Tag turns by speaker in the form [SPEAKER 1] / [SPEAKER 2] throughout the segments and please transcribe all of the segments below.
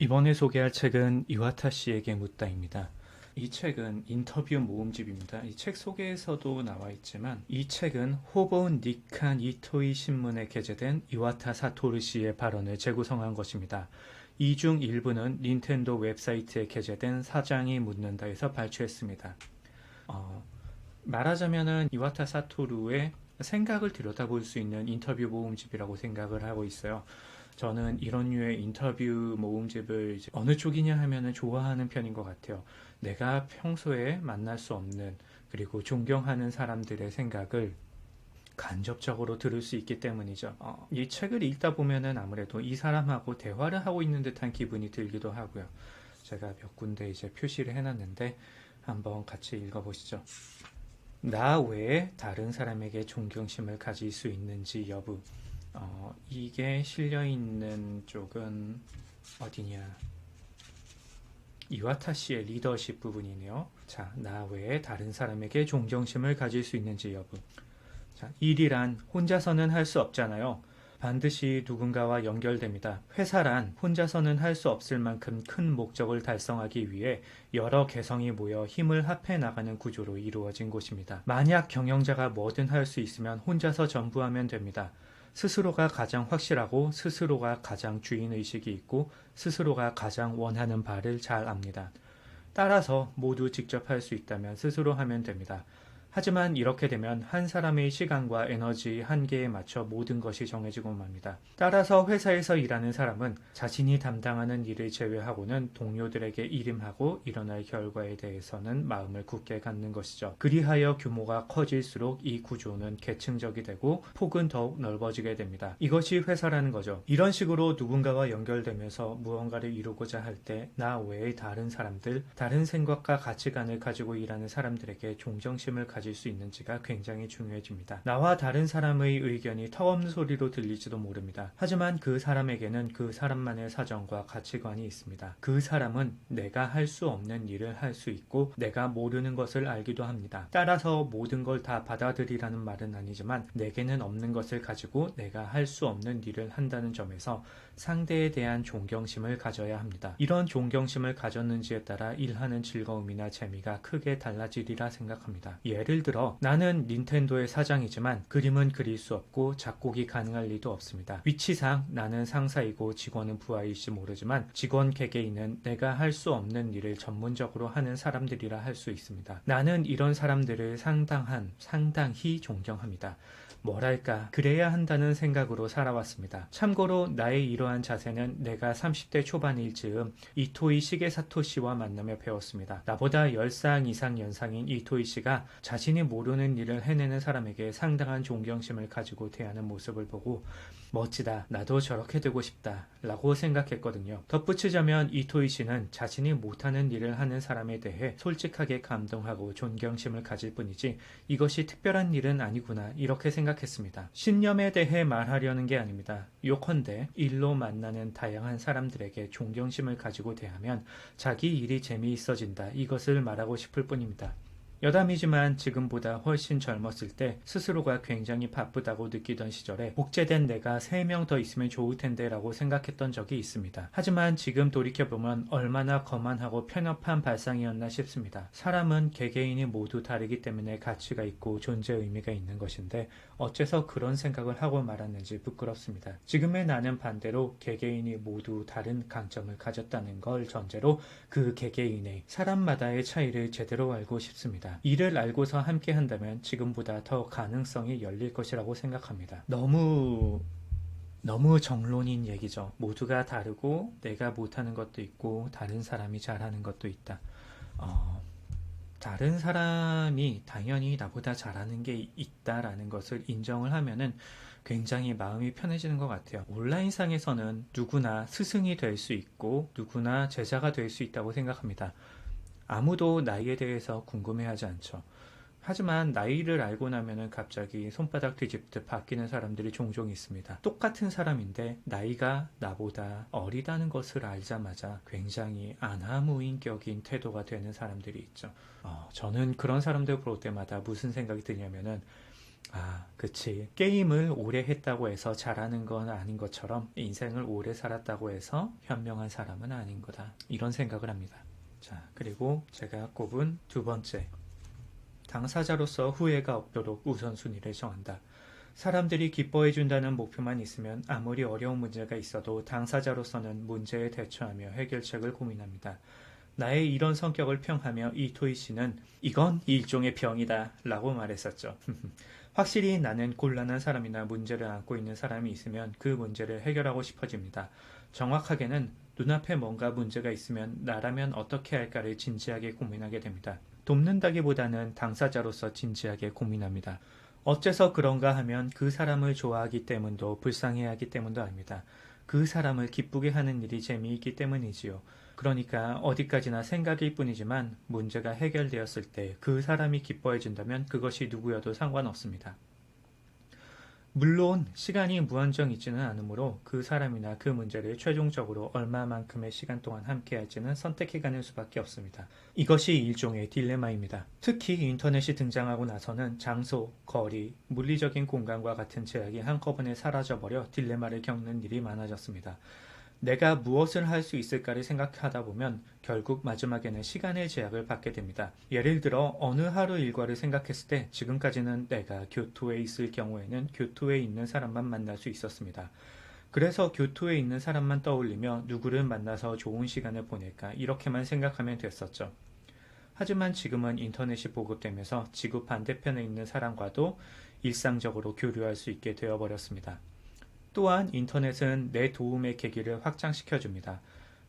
[SPEAKER 1] 이번에 소개할 책은 이와타 씨에게 묻다입니다. 이 책은 인터뷰 모음집입니다. 이 책 소개에서도 나와 있지만 이 책은 호보 니칸 이토이 신문에 게재된 이와타 사토루 씨의 발언을 재구성한 것입니다. 이 중 일부는 닌텐도 웹사이트에 게재된 사장이 묻는다에서 발췌했습니다. 말하자면은 이와타 사토루의 생각을 들여다볼 수 있는 인터뷰 모음집이라고 생각을 하고 있어요. 저는 이런 류의 인터뷰 모음집을 이제 어느 쪽이냐 하면은 좋아하는 편인 것 같아요. 내가 평소에 만날 수 없는 그리고 존경하는 사람들의 생각을 간접적으로 들을 수 있기 때문이죠. 이 책을 읽다 보면은 아무래도 이 사람하고 대화를 하고 있는 듯한 기분이 들기도 하고요. 제가 몇 군데 이제 표시를 해놨는데 한번 같이 읽어보시죠. 나 외에 다른 사람에게 존경심을 가질 수 있는지 여부. 이게 실려있는 쪽은 어디냐. 이와타 씨의 리더십 부분이네요. 자, 나 외에 다른 사람에게 존경심을 가질 수 있는지 여부. 자, 일이란 혼자서는 할 수 없잖아요. 반드시 누군가와 연결됩니다. 회사란 혼자서는 할 수 없을 만큼 큰 목적을 달성하기 위해 여러 개성이 모여 힘을 합해 나가는 구조로 이루어진 곳입니다. 만약 경영자가 뭐든 할 수 있으면 혼자서 전부 하면 됩니다. 스스로가 가장 확실하고 스스로가 가장 주인의식이 있고 스스로가 가장 원하는 바를 잘 압니다. 따라서 모두 직접 할 수 있다면 스스로 하면 됩니다. 하지만 이렇게 되면 한 사람의 시간과 에너지 한계에 맞춰 모든 것이 정해지고 맙니다. 따라서 회사에서 일하는 사람은 자신이 담당하는 일을 제외하고는 동료들에게 일임하고 일어날 결과에 대해서는 마음을 굳게 갖는 것이죠. 그리하여 규모가 커질수록 이 구조는 계층적이 되고 폭은 더욱 넓어지게 됩니다. 이것이 회사라는 거죠. 이런 식으로 누군가와 연결되면서 무언가를 이루고자 할 때 나 외의 다른 사람들, 다른 생각과 가치관을 가지고 일하는 사람들에게 존경심을 가질 수 있는지가 굉장히 중요해집니다. 나와 다른 사람의 의견이 턱없는 소리로 들릴지도 모릅니다. 하지만 그 사람에게는 그 사람만의 사정과 가치관이 있습니다. 그 사람은 내가 할 수 없는 일을 할 수 있고 내가 모르는 것을 알기도 합니다. 따라서 모든 걸 다 받아들이라는 말은 아니지만 내게는 없는 것을 가지고 내가 할 수 없는 일을 한다는 점에서 상대에 대한 존경심을 가져야 합니다. 이런 존경심을 가졌는지에 따라 일하는 즐거움이나 재미가 크게 달라지리라 생각합니다. 예를 들어 나는 닌텐도의 사장이지만 그림은 그릴 수 없고 작곡이 가능할 리도 없습니다. 위치상 나는 상사이고 직원은 부하일지 모르지만 직원 개개인은 내가 할 수 없는 일을 전문적으로 하는 사람들이라 할 수 있습니다. 나는 이런 사람들을 상당히 존경합니다. 뭐랄까 그래야 한다는 생각으로 살아왔습니다. 참고로 나의 이러한 자세는 내가 30대 초반일 즈음 이토이 시게사토 씨와 만나며 배웠습니다. 나보다 10살 이상 연상인 이토이 씨가 자신이 모르는 일을 해내는 사람에게 상당한 존경심을 가지고 대하는 모습을 보고 멋지다, 나도 저렇게 되고 싶다 라고 생각했거든요. 덧붙이자면 이토이 씨는 자신이 못하는 일을 하는 사람에 대해 솔직하게 감동하고 존경심을 가질 뿐이지 이것이 특별한 일은 아니구나 이렇게 생각했습니다. 신념에 대해 말하려는 게 아닙니다. 요컨대 일로 만나는 다양한 사람들에게 존경심을 가지고 대하면 자기 일이 재미있어진다 이것을 말하고 싶을 뿐입니다. 여담이지만 지금보다 훨씬 젊었을 때 스스로가 굉장히 바쁘다고 느끼던 시절에 복제된 내가 3명 더 있으면 좋을 텐데 라고 생각했던 적이 있습니다. 하지만 지금 돌이켜보면 얼마나 거만하고 편협한 발상이었나 싶습니다. 사람은 개개인이 모두 다르기 때문에 가치가 있고 존재 의미가 있는 것인데 어째서 그런 생각을 하고 말았는지 부끄럽습니다. 지금의 나는 반대로 개개인이 모두 다른 강점을 가졌다는 걸 전제로 그 개개인의 사람마다의 차이를 제대로 알고 싶습니다. 이를 알고서 함께 한다면 지금보다 더 가능성이 열릴 것이라고 생각합니다. 너무 정론인 얘기죠. 모두가 다르고 내가 못하는 것도 있고 다른 사람이 잘하는 것도 있다. 다른 사람이 당연히 나보다 잘하는 게 있다라는 것을 인정을 하면은 굉장히 마음이 편해지는 것 같아요. 온라인상에서는 누구나 스승이 될 수 있고 누구나 제자가 될 수 있다고 생각합니다. 아무도 나이에 대해서 궁금해하지 않죠. 하지만 나이를 알고 나면은 갑자기 손바닥 뒤집듯 바뀌는 사람들이 종종 있습니다. 똑같은 사람인데 나이가 나보다 어리다는 것을 알자마자 굉장히 안하무인격인 태도가 되는 사람들이 있죠. 저는 그런 사람들 볼 때마다 무슨 생각이 드냐면은 그치. 게임을 오래 했다고 해서 잘하는 건 아닌 것처럼 인생을 오래 살았다고 해서 현명한 사람은 아닌 거다. 이런 생각을 합니다. 자, 그리고 제가 꼽은 두 번째. 당사자로서 후회가 없도록 우선순위를 정한다. 사람들이 기뻐해준다는 목표만 있으면 아무리 어려운 문제가 있어도 당사자로서는 문제에 대처하며 해결책을 고민합니다. 나의 이런 성격을 평하며 이토이 씨는 이건 일종의 병이다 라고 말했었죠. 확실히 나는 곤란한 사람이나 문제를 안고 있는 사람이 있으면 그 문제를 해결하고 싶어집니다. 정확하게는 눈앞에 뭔가 문제가 있으면 나라면 어떻게 할까를 진지하게 고민하게 됩니다. 돕는다기보다는 당사자로서 진지하게 고민합니다. 어째서 그런가 하면 그 사람을 좋아하기 때문도 불쌍해하기 때문도 아닙니다. 그 사람을 기쁘게 하는 일이 재미있기 때문이지요. 그러니까 어디까지나 생각일 뿐이지만 문제가 해결되었을 때 그 사람이 기뻐해준다면 그것이 누구여도 상관없습니다. 물론 시간이 무한정이지는 않으므로 그 사람이나 그 문제를 최종적으로 얼마만큼의 시간 동안 함께할지는 선택해가는 수밖에 없습니다. 이것이 일종의 딜레마입니다. 특히 인터넷이 등장하고 나서는 장소, 거리, 물리적인 공간과 같은 제약이 한꺼번에 사라져버려 딜레마를 겪는 일이 많아졌습니다. 내가 무엇을 할 수 있을까를 생각하다 보면 결국 마지막에는 시간의 제약을 받게 됩니다. 예를 들어 어느 하루 일과를 생각했을 때 지금까지는 내가 교토에 있을 경우에는 교토에 있는 사람만 만날 수 있었습니다. 그래서 교토에 있는 사람만 떠올리며 누구를 만나서 좋은 시간을 보낼까 이렇게만 생각하면 됐었죠. 하지만 지금은 인터넷이 보급되면서 지구 반대편에 있는 사람과도 일상적으로 교류할 수 있게 되어버렸습니다. 또한 인터넷은 내 도움의 계기를 확장시켜줍니다.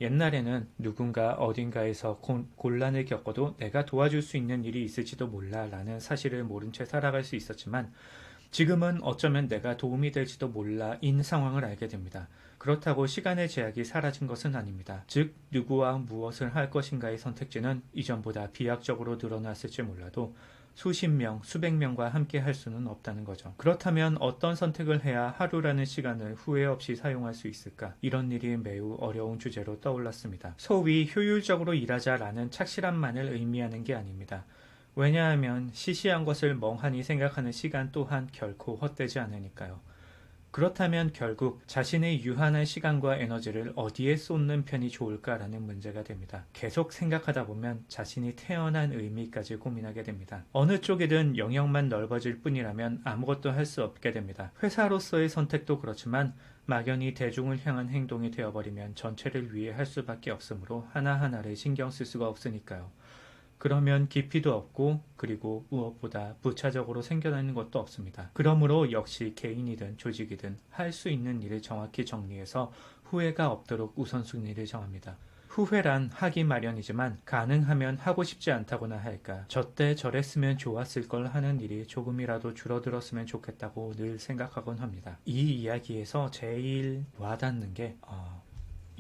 [SPEAKER 1] 옛날에는 누군가 어딘가에서 곤란을 겪어도 내가 도와줄 수 있는 일이 있을지도 몰라 라는 사실을 모른 채 살아갈 수 있었지만 지금은 어쩌면 내가 도움이 될지도 몰라 인 상황을 알게 됩니다. 그렇다고 시간의 제약이 사라진 것은 아닙니다. 즉 누구와 무엇을 할 것인가의 선택지는 이전보다 비약적으로 늘어났을지 몰라도 수십 명, 수백 명과 함께 할 수는 없다는 거죠. 그렇다면 어떤 선택을 해야 하루라는 시간을 후회 없이 사용할 수 있을까? 이런 일이 매우 어려운 주제로 떠올랐습니다. 소위 효율적으로 일하자라는 착실함만을 의미하는 게 아닙니다. 왜냐하면 시시한 것을 멍하니 생각하는 시간 또한 결코 헛되지 않으니까요. 그렇다면 결국 자신의 유한한 시간과 에너지를 어디에 쏟는 편이 좋을까라는 문제가 됩니다. 계속 생각하다 보면 자신이 태어난 의미까지 고민하게 됩니다. 어느 쪽이든 영역만 넓어질 뿐이라면 아무것도 할 수 없게 됩니다. 회사로서의 선택도 그렇지만 막연히 대중을 향한 행동이 되어버리면 전체를 위해 할 수밖에 없으므로 하나하나를 신경 쓸 수가 없으니까요. 그러면 깊이도 없고 그리고 무엇보다 부차적으로 생겨나는 것도 없습니다. 그러므로 역시 개인이든 조직이든 할 수 있는 일을 정확히 정리해서 후회가 없도록 우선순위를 정합니다. 후회란 하기 마련이지만 가능하면 하고 싶지 않다고나 할까 저때 저랬으면 좋았을 걸 하는 일이 조금이라도 줄어들었으면 좋겠다고 늘 생각하곤 합니다. 이 이야기에서 제일 와닿는 게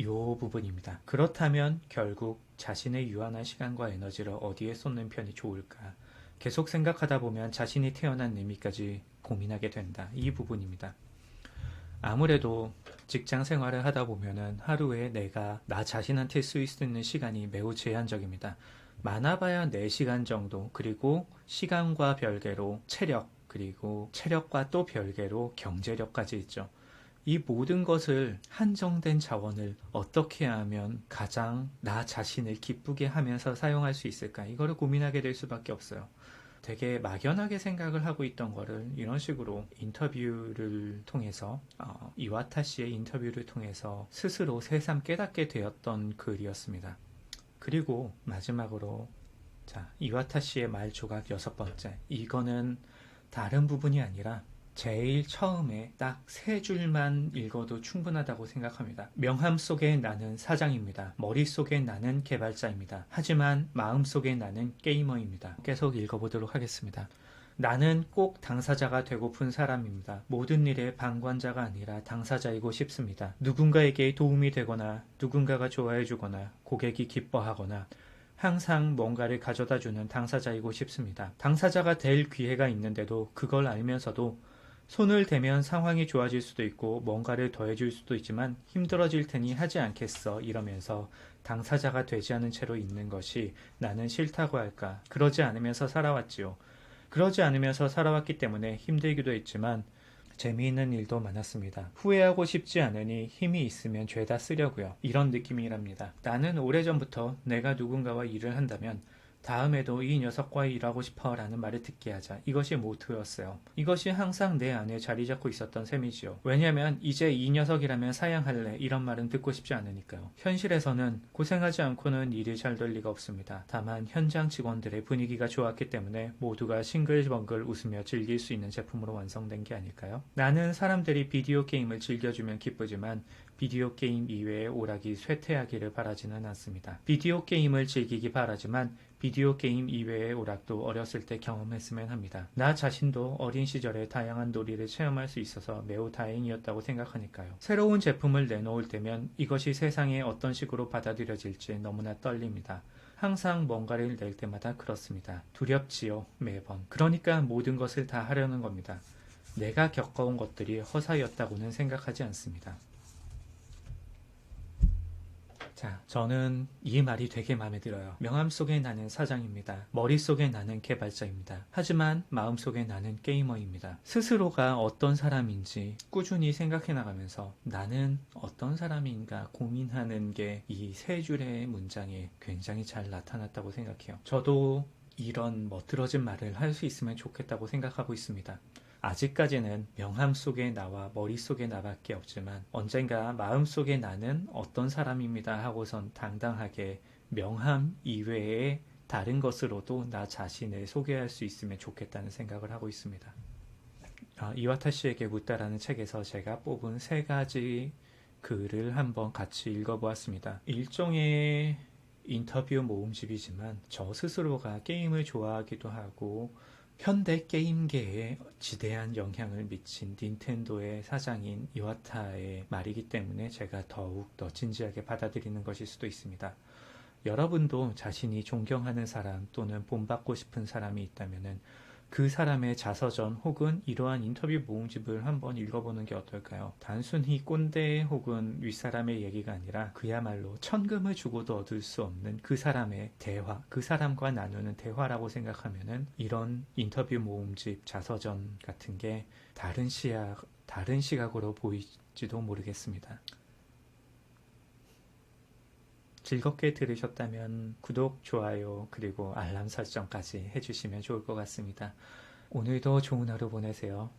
[SPEAKER 1] 이 부분입니다. 그렇다면 결국 자신의 유한한 시간과 에너지를 어디에 쏟는 편이 좋을까? 계속 생각하다 보면 자신이 태어난 의미까지 고민하게 된다. 이 부분입니다. 아무래도 직장 생활을 하다 보면은 하루에 내가 나 자신한테 쓰일 수 있는 시간이 매우 제한적입니다. 많아봐야 4시간 정도, 그리고 시간과 별개로 체력, 그리고 체력과 또 별개로 경제력까지 있죠. 이 모든 것을 한정된 자원을 어떻게 하면 가장 나 자신을 기쁘게 하면서 사용할 수 있을까? 이거를 고민하게 될 수밖에 없어요. 되게 막연하게 생각을 하고 있던 거를 이런 식으로 인터뷰를 통해서 이와타 씨의 인터뷰를 통해서 스스로 새삼 깨닫게 되었던 글이었습니다. 그리고 마지막으로 이와타 씨의 말 조각 6번째. 이거는 다른 부분이 아니라 제일 처음에 딱 3줄만 읽어도 충분하다고 생각합니다. 명함 속에 나는 사장입니다. 머릿속에 나는 개발자입니다. 하지만 마음속에 나는 게이머입니다. 계속 읽어보도록 하겠습니다. 나는 꼭 당사자가 되고픈 사람입니다. 모든 일의 방관자가 아니라 당사자이고 싶습니다. 누군가에게 도움이 되거나 누군가가 좋아해주거나 고객이 기뻐하거나 항상 뭔가를 가져다주는 당사자이고 싶습니다. 당사자가 될 기회가 있는데도 그걸 알면서도 손을 대면 상황이 좋아질 수도 있고 뭔가를 더해줄 수도 있지만 힘들어질 테니 하지 않겠어 이러면서 당사자가 되지 않은 채로 있는 것이 나는 싫다고 할까. 그러지 않으면서 살아왔지요. 그러지 않으면서 살아왔기 때문에 힘들기도 했지만 재미있는 일도 많았습니다. 후회하고 싶지 않으니 힘이 있으면 죄다 쓰려고요. 이런 느낌이랍니다. 나는 오래전부터 내가 누군가와 일을 한다면 다음에도 이 녀석과 일하고 싶어 라는 말을 듣게 하자. 이것이 모토였어요. 이것이 항상 내 안에 자리 잡고 있었던 셈이지요. 왜냐면 이제 이 녀석이라면 사양할래 이런 말은 듣고 싶지 않으니까요. 현실에서는 고생하지 않고는 일이 잘 될 리가 없습니다. 다만 현장 직원들의 분위기가 좋았기 때문에 모두가 싱글벙글 웃으며 즐길 수 있는 제품으로 완성된 게 아닐까요? 나는 사람들이 비디오 게임을 즐겨주면 기쁘지만 비디오 게임 이외의 오락이 쇠퇴하기를 바라지는 않습니다. 비디오 게임을 즐기기 바라지만 비디오 게임 이외의 오락도 어렸을 때 경험했으면 합니다. 나 자신도 어린 시절에 다양한 놀이를 체험할 수 있어서 매우 다행이었다고 생각하니까요. 새로운 제품을 내놓을 때면 이것이 세상에 어떤 식으로 받아들여질지 너무나 떨립니다. 항상 뭔가를 낼 때마다 그렇습니다. 두렵지요, 매번. 그러니까 모든 것을 다 하려는 겁니다. 내가 겪어온 것들이 허사였다고는 생각하지 않습니다. 자, 저는 이 말이 되게 마음에 들어요. 명함 속에 나는 사장입니다. 머릿속에 나는 개발자입니다. 하지만 마음속에 나는 게이머입니다. 스스로가 어떤 사람인지 꾸준히 생각해 나가면서 나는 어떤 사람인가 고민하는 게 이 세 줄의 문장에 굉장히 잘 나타났다고 생각해요. 저도 이런 멋들어진 말을 할 수 있으면 좋겠다고 생각하고 있습니다. 아직까지는 명함 속에 나와 머릿속에 나밖에 없지만 언젠가 마음속에 나는 어떤 사람입니다 하고선 당당하게 명함 이외에 다른 것으로도 나 자신을 소개할 수 있으면 좋겠다는 생각을 하고 있습니다. 이와타 씨에게 묻다라는 책에서 제가 뽑은 세 가지 글을 한번 같이 읽어보았습니다. 일종의 인터뷰 모음집이지만 저 스스로가 게임을 좋아하기도 하고 현대 게임계에 지대한 영향을 미친 닌텐도의 사장인 이와타의 말이기 때문에 제가 더욱 더 진지하게 받아들이는 것일 수도 있습니다. 여러분도 자신이 존경하는 사람 또는 본받고 싶은 사람이 있다면 그 사람의 자서전 혹은 이러한 인터뷰 모음집을 한번 읽어보는 게 어떨까요? 단순히 꼰대 혹은 윗사람의 얘기가 아니라 그야말로 천금을 주고도 얻을 수 없는 그 사람의 대화, 그 사람과 나누는 대화라고 생각하면은 이런 인터뷰 모음집, 자서전 같은 게 다른 시각으로 보일지도 모르겠습니다. 즐겁게 들으셨다면 구독, 좋아요, 그리고 알람 설정까지 해주시면 좋을 것 같습니다. 오늘도 좋은 하루 보내세요.